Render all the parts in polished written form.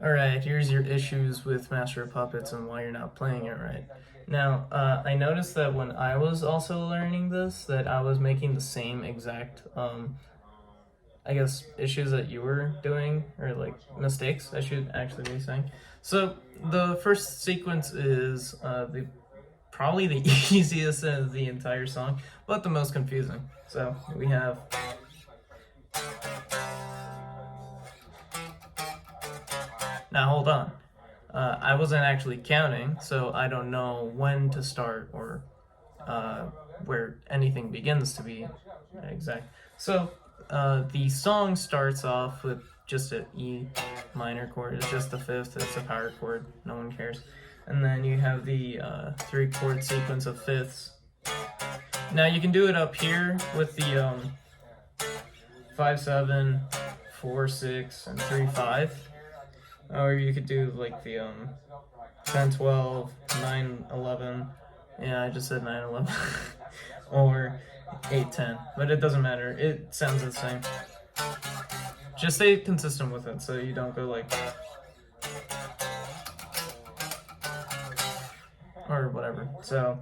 Alright, here's your issues with Master of Puppets and why you're not playing it right. Now, I noticed that when I was also learning this, that I was making the same exact, I guess, issues that you were doing, or like mistakes, I should actually be saying. So, the first sequence is probably the easiest of the entire song, but the most confusing. So, we have. Now, hold on. I wasn't actually counting, so I don't know when to start or where anything begins to be exact. So the song starts off with just an E minor chord. It's just the fifth. It's a power chord. No one cares. And then you have the three chord sequence of fifths. Now you can do it up here with the 5/7, 4/6, and 3/5. Or you could do like the 10/12, 9/11. Yeah, I just said 9/11. Or 8/10, but it doesn't matter. It sounds the same. Just stay consistent with it so you don't go like or whatever. So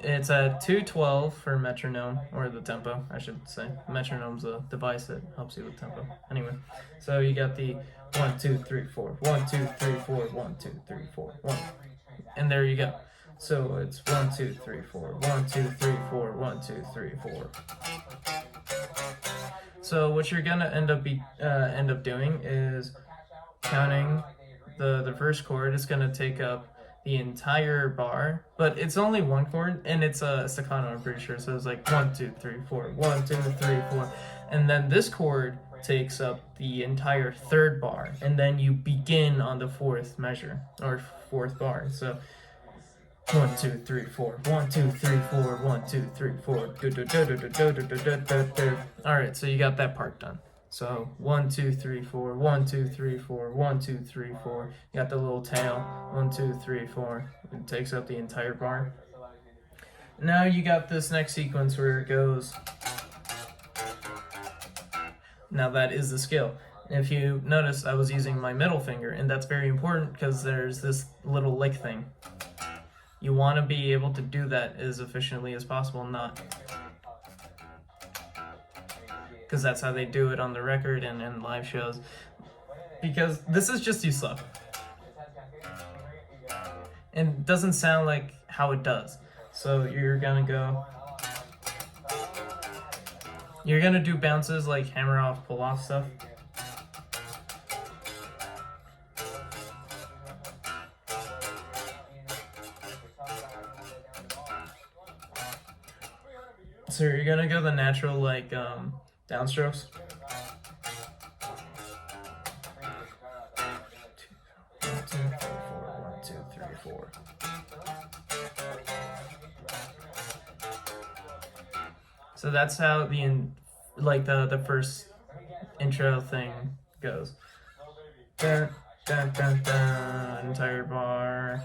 it's at 2/12 for metronome, or the tempo, I should say. Metronome's a device that helps you with tempo. Anyway, so you got the 1, 2, 3, 4, 1, 2, 3, 4, 1, 2, 3, 4, 1, and there you go. So it's 1, 2, 3, 4, 1, 2, 3, 4, 1, 2, 3, 4. So what you're gonna end up doing is counting the first chord. Is gonna take up the entire bar, but it's only one chord and it's a staccato, I'm pretty sure. So it's like 1, 2, 3, 4, 1, 2, 3, 4, and then this chord takes up the entire third bar, and then you begin on the fourth measure or fourth bar. So 1, 2, 3, 4. 1, 2, 3, 4. 1, 2, 3, 4. Alright, so you got that part done. So 1, 2, 3, 4. 1, 2, 3, 4. 1, 2, 3, 4. You got the little tail. 1, 2, 3, 4. It takes up the entire bar. Now you got this next sequence where it goes. Now that is the scale. If you notice, I was using my middle finger, and that's very important because there's this little lick thing. You want to be able to do that as efficiently as possible, not because that's how they do it on the record and in live shows. Because this is just too slow. And it doesn't sound like how it does. So you're gonna go. You're gonna do bounces like hammer off, pull off stuff. So you're gonna go the natural like downstrokes. 1, 2, 3, 4. 1, 2, 3, 4. So that's how the first intro thing goes. Dun, dun, dun, dun, entire bar.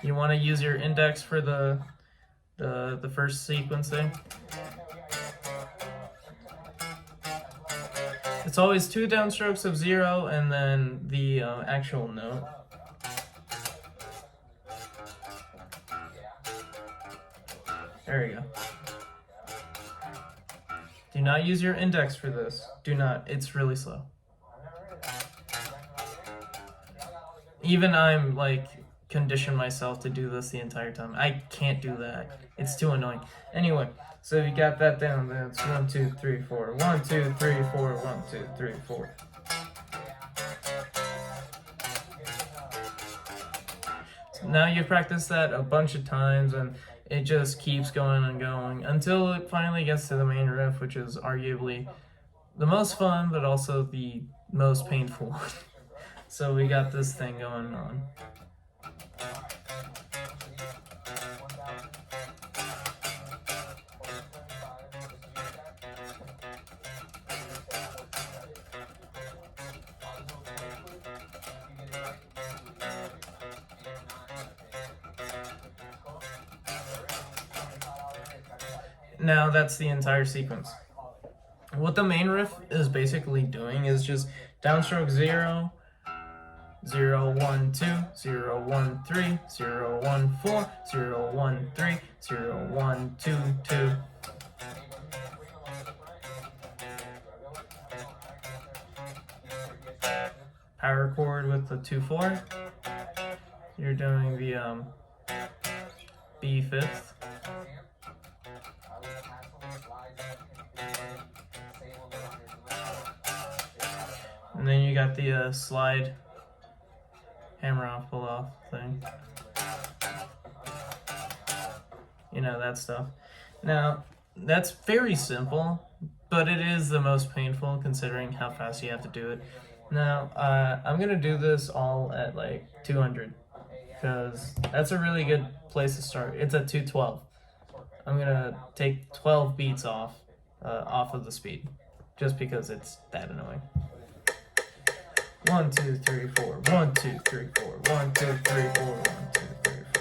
You want to use your index for the first sequence thing. It's always 2 downstrokes of 0 and then the actual note. There you go. Do not use your index for this. Do not. It's really slow. Even I'm like condition myself to do this the entire time. I can't do that. It's too annoying. Anyway, so you got that down. That's 1, 2, 3, 4. 1, 2, 3, 4. 1, 2, 3, 4. So now you practice that a bunch of times, and it just keeps going and going until it finally gets to the main riff, which is arguably the most fun, but also the most painful. So we got this thing going on. Now that's the entire sequence. What the main riff is basically doing is just Downstroke 0, 0, 1, 2, 0, 1, 3, 0, 1, 4, 0, 1, 3, 0, 1, 2, 2. Power chord with the 2, 4. You're doing the B fifth. And then you got the slide, hammer off, pull off thing. You know, that stuff. Now, that's very simple, but it is the most painful considering how fast you have to do it. Now, I'm gonna do this all at like 200, because that's a really good place to start. It's at 212. I'm gonna take 12 beats off of the speed, just because it's that annoying. 1, 2, 3, 4. 1, 2, 3, 4. 1, 2, 3, 4. 1, 2, 3, 4.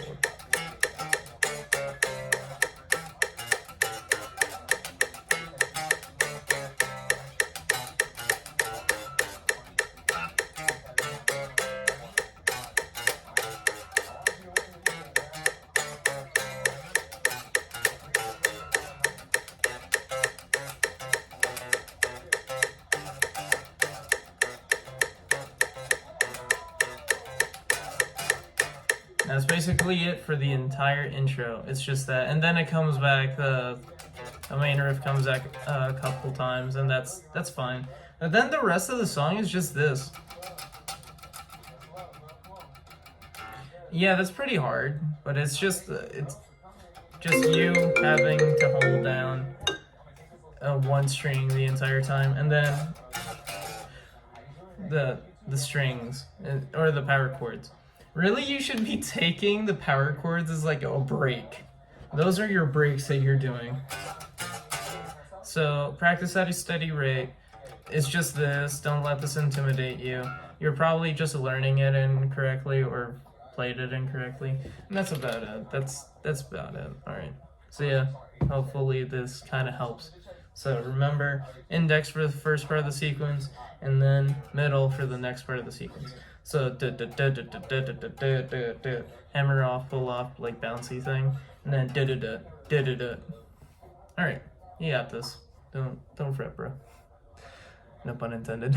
That's basically it for the entire intro. It's just that, and then it comes back. The main riff comes back a couple times, and that's fine. And then the rest of the song is just this. Yeah, that's pretty hard, but it's just you having to hold down one string the entire time, and then the strings or the power chords. Really, you should be taking the power chords as like a break. Those are your breaks that you're doing. So practice at a steady rate. It's just this. Don't let this intimidate you. You're probably just learning it incorrectly or played it incorrectly. And that's about it. That's about it. Alright. So yeah, hopefully this kind of helps. So remember, index for the first part of the sequence, and then middle for the next part of the sequence. So hammer off, pull off, like bouncy thing, and then All right, you got this. Don't fret, bro. No pun intended.